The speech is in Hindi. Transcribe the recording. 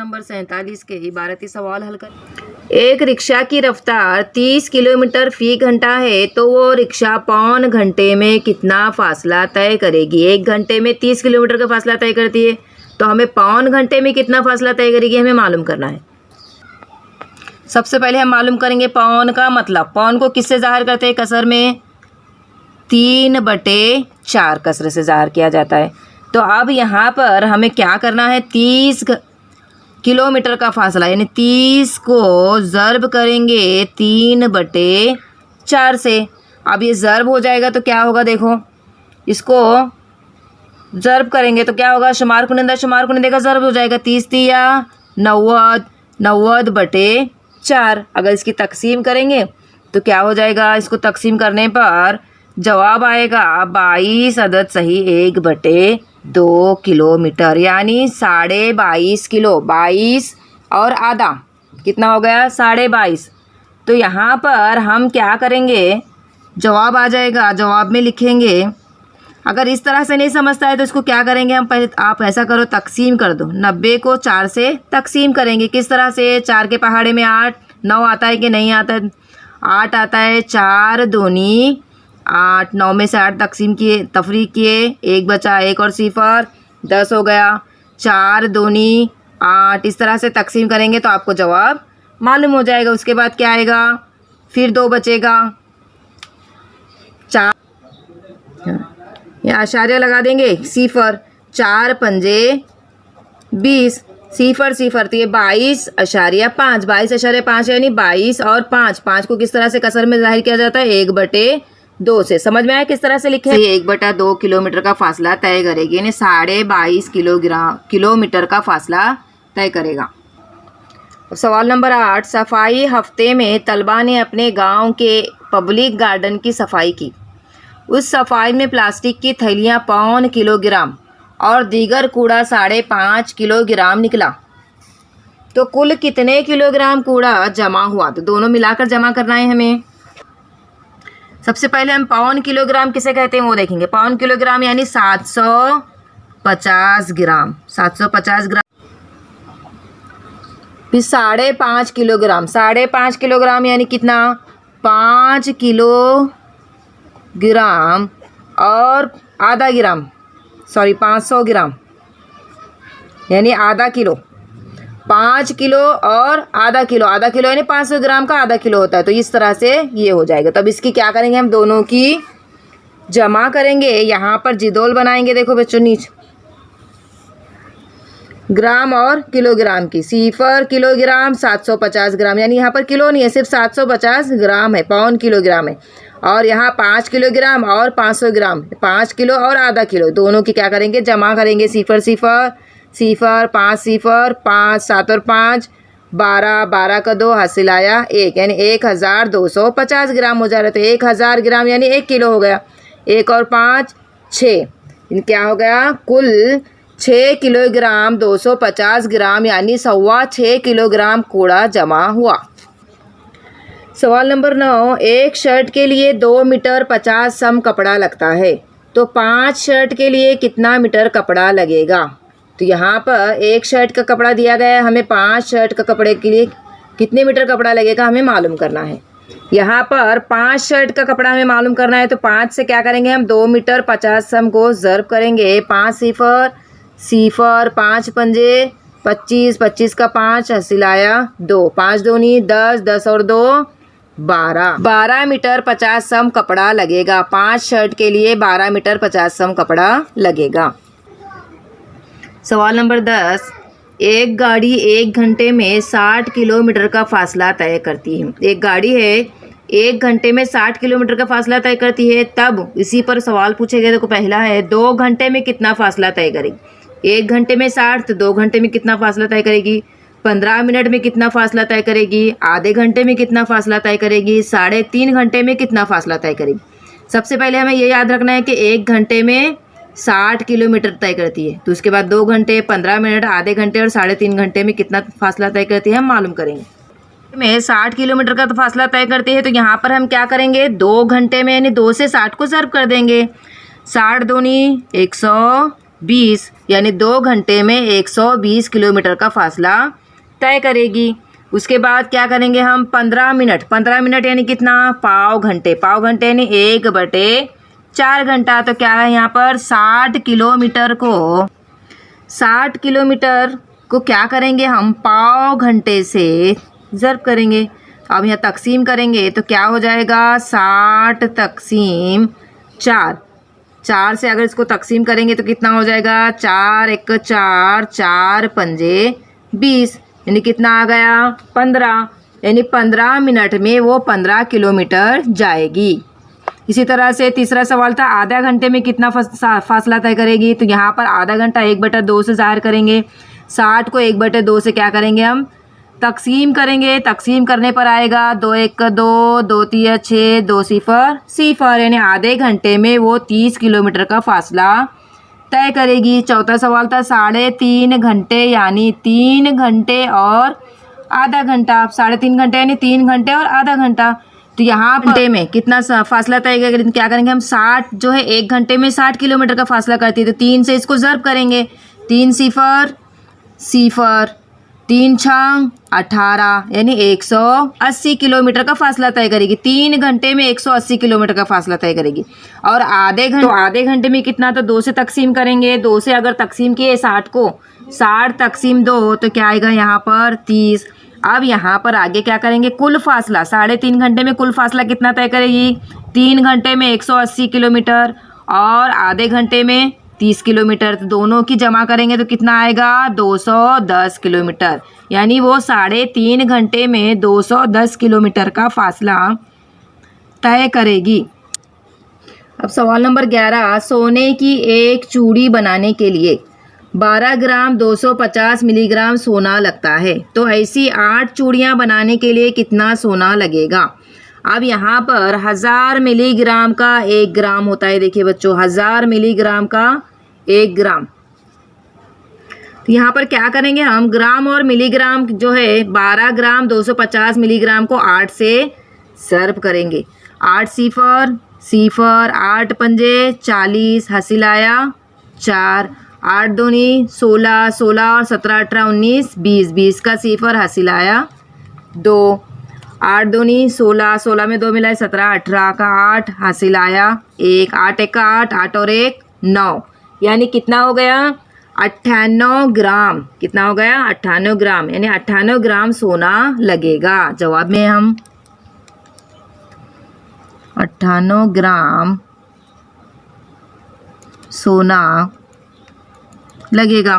नंबर 47 के इबारती सवाल हल करें। एक रिक्शा की रफ्तार 30 किलोमीटर फी घंटा है तो वो रिक्शा पौन घंटे में कितना फासला तय करेगी। एक घंटे में 30 किलोमीटर का फासला तय करती है तो हमें पौन घंटे में कितना फासला तय करेगी हमें मालूम करना है। सबसे पहले हम मालूम करेंगे पौन का मतलब। पौन को किससे ज़ाहिर करते हैं? कसर में 3/4 कसरे से ज़ाहिर किया जाता है। तो अब यहाँ पर हमें क्या करना है, 30 किलोमीटर का फासला यानी 30 को ज़र्ब करेंगे 3/4 से। अब ये ज़र्ब हो जाएगा तो क्या होगा, देखो इसको ज़र्ब करेंगे तो क्या होगा, शुमार कुनिंदा का ज़र्ब हो जाएगा। 30 तिया 90, 90/4। अगर इसकी तकसीम करेंगे तो क्या हो जाएगा, इसको तकसीम करने पर जवाब आएगा 22 अदद सही 1/2 किलोमीटर यानी 22.5 किलो। 22 और आधा कितना हो गया, 22.5। तो यहाँ पर हम क्या करेंगे, जवाब आ जाएगा, जवाब में लिखेंगे। अगर इस तरह से नहीं समझता है तो इसको क्या करेंगे हम, पहले आप ऐसा करो तकसीम कर दो। 90 को 4 से तकसीम करेंगे। किस तरह से, 4 के पहाड़े में 8, 9 आता है कि नहीं आता है, 8 आता है। 4 दूनी 8, 9 में से 8 तकसीम किए, तफरीक किए, 1 बचा, 1 और 0, 10 हो गया। 4 दूनी 8, इस तरह से तकसीम करेंगे तो आपको जवाब मालूम हो जाएगा। उसके बाद क्या आएगा, फिर 2 बचेगा, 4 या आशार्य लगा देंगे 0, 4 पंजे 20, 0 तो ये 22.5, 22.5 यानी 22 और 5। 5 को किस तरह से कसर में जाहिर किया जाता है, 1/2 से। समझ में आया किस तरह से लिखे, 1/2 किलोमीटर का फासला तय करेगी यानी 22.5 किलोमीटर का फासला तय करेगा। सवाल नंबर 8, सफाई हफ्ते में तलबा ने अपने गांव के पब्लिक गार्डन की सफाई की। उस सफाई में प्लास्टिक की थैलियां पौन किलोग्राम और दीगर कूड़ा 5.5 किलोग्राम निकला। तो कुल कितने किलोग्राम कूड़ा जमा हुआ, तो दोनों मिलाकर जमा करना है हमें। सबसे पहले हम पौन किलोग्राम किसे कहते हैं वो देखेंगे। पौन किलोग्राम यानी 750 ग्राम, 750 ग्राम। फिर 5.5 किलोग्राम, 5.5 किलोग्राम यानी कितना, 5 किलोग्राम और आधा ग्राम, 500 ग्राम यानी आधा किलो। 5 किलो और आधा किलो, आधा किलो यानी 500 ग्राम का आधा किलो होता है। तो इस तरह से ये हो जाएगा। तब इसकी क्या करेंगे, हम दोनों की जमा करेंगे। यहाँ पर जिदोल बनाएंगे, देखो बच्चों नीचे ग्राम और किलोग्राम की। 0 किलोग्राम 750 ग्राम यानी यहाँ पर किलो नहीं है, सिर्फ 750 ग्राम है, पौन किलोग्राम है। और यहाँ 5 किलोग्राम और 500 ग्राम, 5 किलो और आधा किलो, दोनों की क्या करेंगे, जमा करेंगे। 0 0 0 5 0 5 7 और 5 12, 12 का 2 हासिल आया 1 यानी 1250 ग्राम हो जा रहा है। तो 1000 ग्राम यानी 1 किलो हो गया। 1 और 5 6, क्या हो गया, कुल 6 किलोग्राम 250 ग्राम यानी 6.25 किलोग्राम कूड़ा जमा हुआ। सवाल नंबर 9, एक शर्ट के लिए 2 मीटर 50 सम कपड़ा लगता है तो 5 शर्ट के लिए कितना मीटर कपड़ा लगेगा। तो यहाँ पर एक शर्ट का कपड़ा दिया गया है, हमें 5 शर्ट का कपड़े के लिए कितने मीटर कपड़ा लगेगा हमें मालूम करना है। यहाँ पर 5 शर्ट का कपड़ा हमें मालूम करना है तो 5 से क्या करेंगे, हम 2 मीटर 50 सम को ज़र्ब करेंगे। 5 0 0, 5 पंजे 25, 25 का 5 हासिल आया 2, 5 दूनी 10, 10 और 2 12, 12 मीटर 50 सम कपड़ा लगेगा। 5 शर्ट के लिए 12 मीटर 50 सम कपड़ा लगेगा। सवाल नंबर 10, एक गाड़ी 1 घंटे में 60 किलोमीटर का फासला तय करती है। एक गाड़ी है 1 घंटे में 60 किलोमीटर का फासला तय करती है। तब इसी पर सवाल पूछे गए। तो पहला है 2 घंटे में कितना फासला तय करेगी। 1 घंटे में 60 तो 2 घंटे में कितना फासला तय करेगी। 15 मिनट में कितना फासला तय करेगी। आधे घंटे में कितना फासला तय करेगी। 3.5 घंटे में कितना फासला तय करेगी। सबसे पहले हमें ये याद रखना है कि 1 घंटे में 60 किलोमीटर तय करती है। तो उसके बाद 2 घंटे, 15 मिनट, आधे घंटे और 3.5 घंटे में कितना फासला तय करती है हम मालूम करेंगे। में 60 किलोमीटर का तो फासला तय करती है तो यहाँ पर हम क्या करेंगे, 2 घंटे में यानी 2 से 60 को ज़र्ब कर देंगे। 60 दूनी 100, 20 यानी 2 घंटे में 120 किलोमीटर का फासला तय करेगी। उसके बाद क्या करेंगे हम 15 मिनट यानी कितना, पाव घंटे यानी 1/4 घंटा। तो क्या है यहाँ पर 60 किलोमीटर को क्या करेंगे हम पाव घंटे से ज़र्ब करेंगे। अब यहाँ तकसीम करेंगे तो क्या हो जाएगा 60 तकसीम 4। 4 से अगर इसको तकसीम करेंगे तो कितना हो जाएगा 4 × 1 = 4, 4 × 5 = 20 यानी कितना आ गया 15। यानी 15 मिनट में वो 15 किलोमीटर जाएगी। इसी तरह से तीसरा सवाल था आधा घंटे में कितना फासला तय करेगी। तो यहाँ पर आधा घंटा 1/2 से ज़ाहिर करेंगे। 60 को 1/2 से क्या करेंगे हम तकसीम करेंगे। तकसीम करने पर आएगा 2 × 1 = 2, 2 × 3 = 6, 2 0 0 यानी आधे घंटे में वो 30 किलोमीटर का फासला तय करेगी। चौथा सवाल था 3.5 घंटे यानी 3 घंटे और आधा घंटा। 3.5 घंटे यानी 3 घंटे और आधा घंटा। तो यहाँ घंटे में कितना फासला तय करेंगे, क्या करेंगे हम 60 जो है 1 घंटे में 60 किलोमीटर का फासला करती है तो 3 से इसको ज़र्ब करेंगे। 3 0 0 3 6 18 यानी 180 किलोमीटर का फासला तय करेगी। 3 घंटे में 180 किलोमीटर का फासला तय करेगी। और आधे घंटे में कितना, तो 2 से तकसीम करेंगे। 2 से अगर तकसीम किए 60 को 60 तकसीम 2 तो क्या आएगा यहाँ पर 30। अब यहाँ पर आगे क्या करेंगे कुल फासला 3.5 घंटे में कुल फासला कितना तय करेगी 3 घंटे में 180 किलोमीटर और आधे घंटे में 30 किलोमीटर। तो दोनों की जमा करेंगे तो कितना आएगा 210 किलोमीटर। यानी वो 3.5 घंटे में 210 किलोमीटर का फासला तय करेगी। अब सवाल नंबर 11 सोने की एक चूड़ी बनाने के लिए 12 ग्राम 250 मिलीग्राम सोना लगता है। तो ऐसी 8 चूड़ियाँ बनाने के लिए कितना सोना लगेगा। अब यहाँ पर 1000 मिलीग्राम का 1 ग्राम होता है। देखिए बच्चों 1000 मिलीग्राम का 1 ग्राम। तो यहाँ पर क्या करेंगे हम ग्राम और मिलीग्राम जो है 12 ग्राम 250 मिलीग्राम को 8 से सर्व करेंगे। 8 0 0 8 5 40 हासिल आया 4, 8 दूनी 16, 16 और 17 18 19 20, 20 का 0 हासिल आया 2, 8 दूनी 16, 16 में 2 मिलाए 17, 18 का 8 हासिल आया 1, 8 1 का 8, 8 और 1 9 यानी कितना हो गया 98 ग्राम। कितना हो गया 98 ग्राम यानी 98 ग्राम सोना लगेगा। जवाब में हम 98 ग्राम सोना लगेगा।